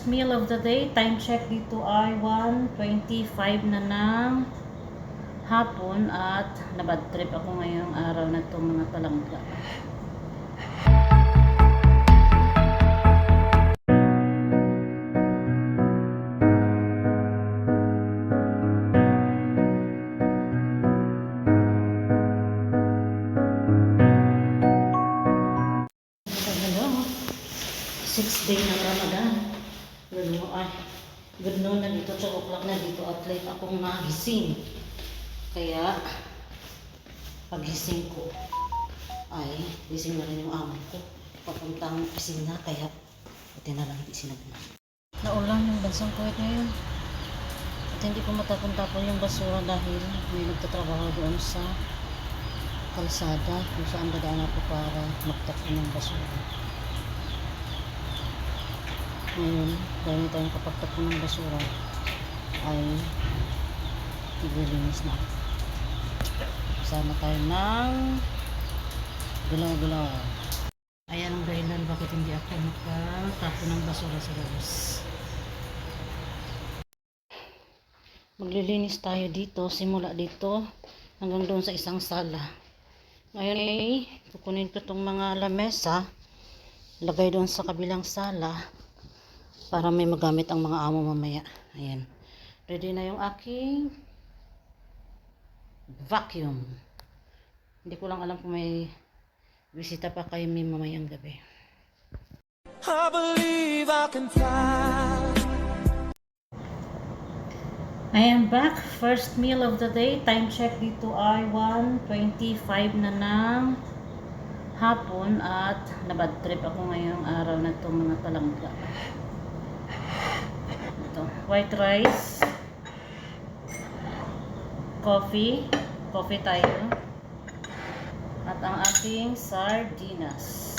first meal of the day. Time check dito ay 1:25 na ng hapon at nabad trip ako ngayong araw na itong mga palangga. Sixth day ng Ramadan. Good noon na dito, 2 o'clock na dito at late akong nagising. Kaya, paggising ko, ay gising na rin yung amo ko. Papuntang opisina, kaya buti na lang hindi sinagna. Naulan yung bansang Kuwait ngayon. At hindi ko matapon-tapon yung basura dahil may nagtatrabaho doon sa kalsada kung saan dadaan ako para magtapon ng basura. Ngayon, dahil tayong kapagtapon ng basura ay naglilinis na. Sama tayo ng gulaw-gulaw. Ayan ang dahilan bakit hindi ako magtapon ng basura sa labas. Maglilinis tayo dito, simula dito hanggang doon sa isang sala. Ngayon ay kukunin ko itong mga lamesa, lagay doon sa kabilang sala para may magamit ang mga amo mamaya. Ayan. Ready na yung aking vacuum. Hindi ko lang alam kung may bisita pa kayo may mamayang gabi. I believe I can fly. I am back. First meal of the day. Time check dito ay 1:25 na ng hapon at nabad trip ako ngayong araw na itong mga palangga. White rice, coffee tayo, at ang ating sardinas.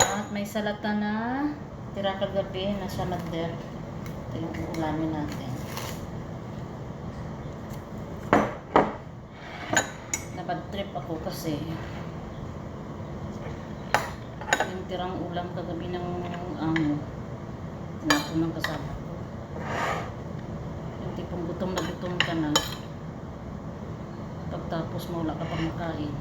At may salata na tira kagabi na siya magder. Ito yung ulamin natin. Nabad trip ako kasi yung tirang ulam kagabi ng tinapon ng kasama ko. Yung tipong gutom na gutom ka na pagtapos mo wala ka pang makain.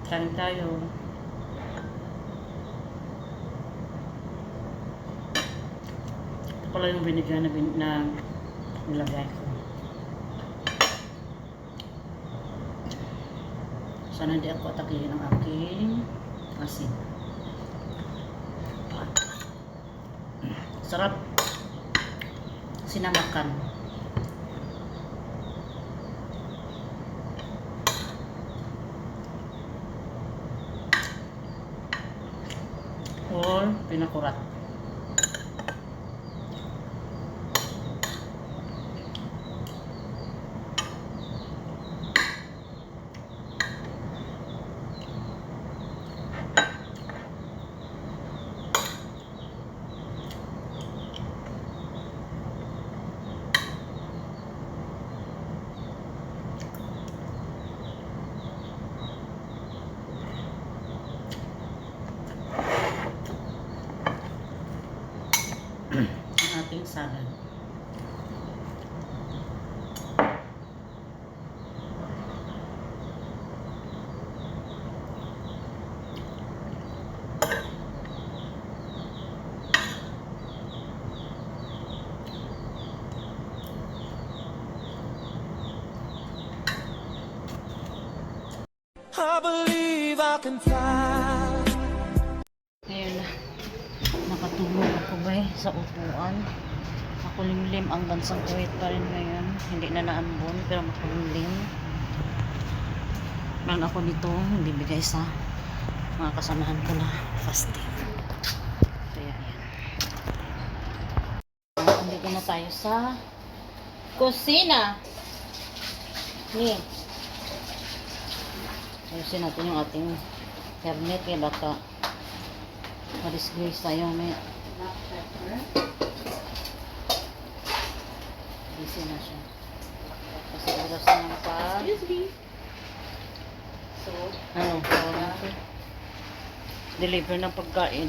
Kain tayo. Pala yung binigyan na nilagay ko. Sana hindi ako atakihin ng aking asin. Sarap. Sinamakan. Or pinakurat. Ang ating salad. I believe I can fly. Ngayon na, nakatulog ako ba sa upuan. Makulimlim ang bansang Kuwait pa rin ngayon. Hindi na naambon pero makulimlim. Meron ako dito, hindi bigay sa mga kasamahan ko na fasting. Kaya yan. Dito na tayo sa kusina. Ni. Ayusin natin yung ating hernet kaya baka ma-disgrace tayo may So, Ano? Deliver ng pagkain.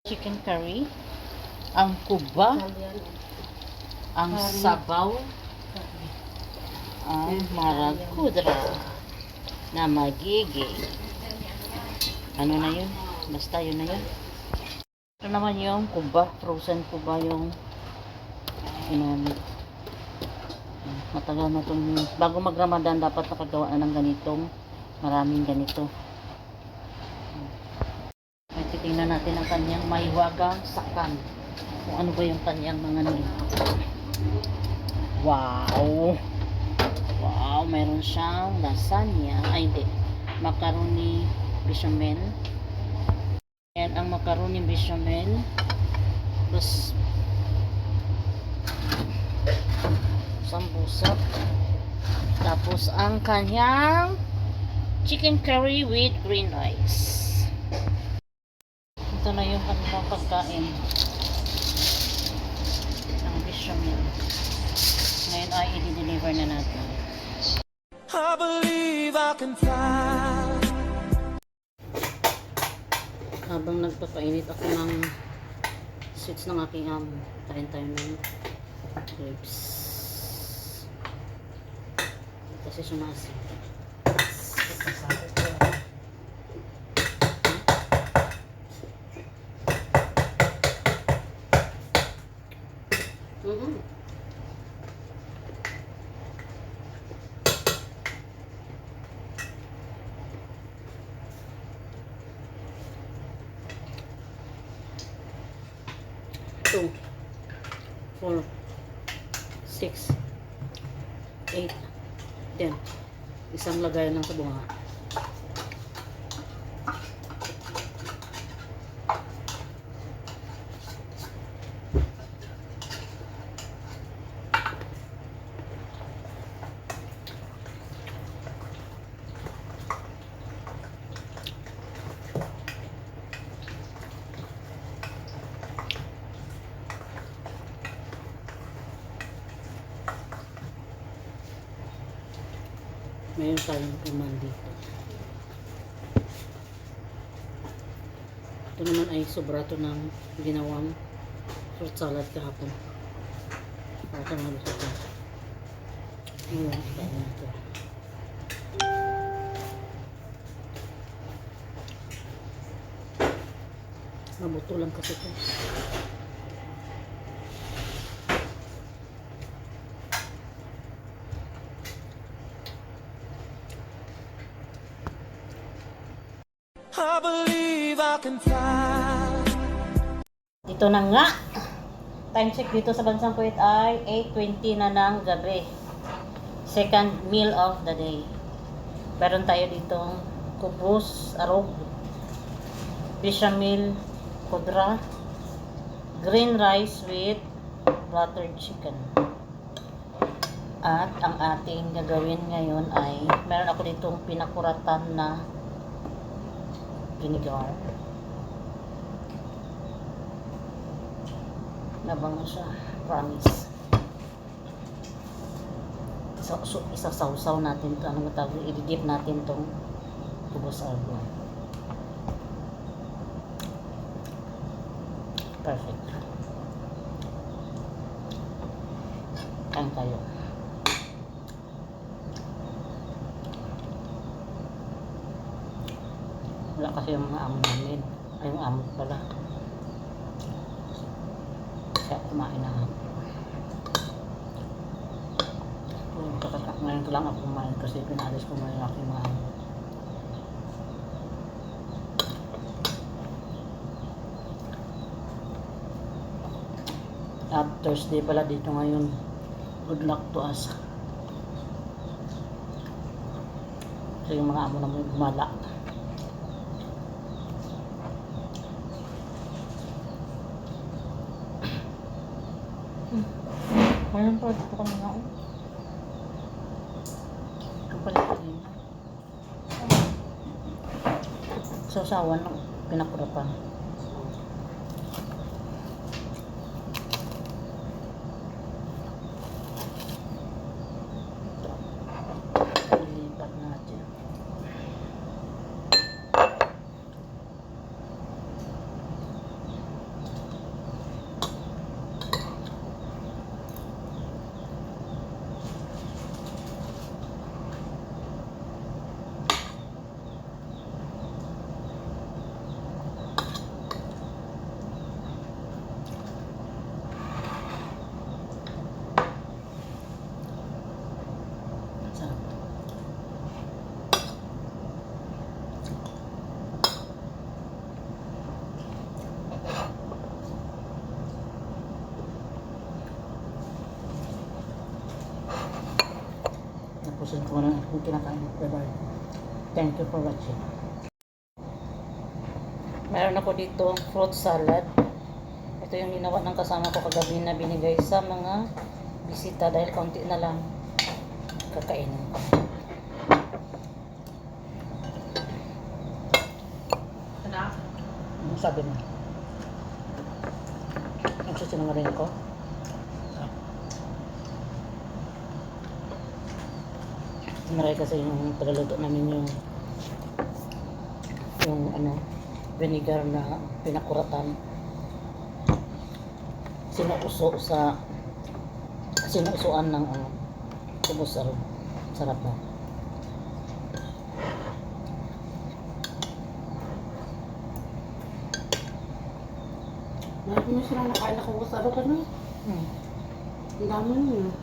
Chicken curry. Ang kuba. Ang sabaw. Ang maragkudra. Na magiging. Ano na yun? Basta yun na yun. Ito naman yung kuba. Frozen kuba yung ginamit. Matagal na itong bago mag-Ramadan dapat nakagawa na ng ganitong maraming ganito. Ay, titingnan natin ang kanyang mahiwagang sakan. Kung ano ba yung kanyang mga nito. Wow! Wow! Meron siyang lasagna. Ay, hindi. Macaroni bechamel. Yan ang macaroni bechamel. Tapos sambusak. Tapos ang kanyang chicken curry with green rice. Ito na yung kanilang pagkain. Ang bechamel. Ngayon ay i-deliver na natin. I believe I can fly. habang nagpapainit ako ng sweets ng aking kain tayo ng grapes. Kasi sumasi. Two, 4, 6, 8, 10. Isang lagayan lang sa bunga. Mayroon tayong uman dito. Ito naman ay sobra to ng ginawang fruit salad kahapon. Para sa mga gusto ko. Ngayon, kain natin. Mabuto lang kasi ito. I believe I can fly. Dito na nga. Time check dito sa Bansang Kuwait ay 8:20 na ng gabi. Second meal of the day. Meron tayo ditong kubos, arog, bechamel, kudra, green rice with buttered chicken. At ang ating gagawin ngayon ay meron ako ditong pinakuratan na vinegar. Nabango siya. Promise. So, isasawsaw natin ito. Ano matawag? I-dip natin itong tubos arbo. Perfect. Kain tayo. Wala kasi yung mga amo namin. Ay, yung amo pala. Kaya kumain na ako. Ngayon ko lang ako kumain kasi pinalis ko na yung aking mga amo. At Thursday pala dito ngayon. Good luck to us. So yung mga amo namin gumala. Mayroon pa dito kami nga. Ito pala kanina. Sausawan ng pinakurapan. tapusin ko na kung kinakain. Bye-bye. Thank you for watching. Meron ako dito fruit salad. Ito yung ginawa ng kasama ko kagabi na binigay sa mga bisita dahil kaunti na lang kakainin ko. Ano sabi mo? Ang sinungaling ko? Maray kasi yung pagluto namin yung ano, vinegar na pinakuratan. Sinuusuan ng kubos. Sarap na. Marami na silang nakain na kung kasaro ka na. Ang dami nyo.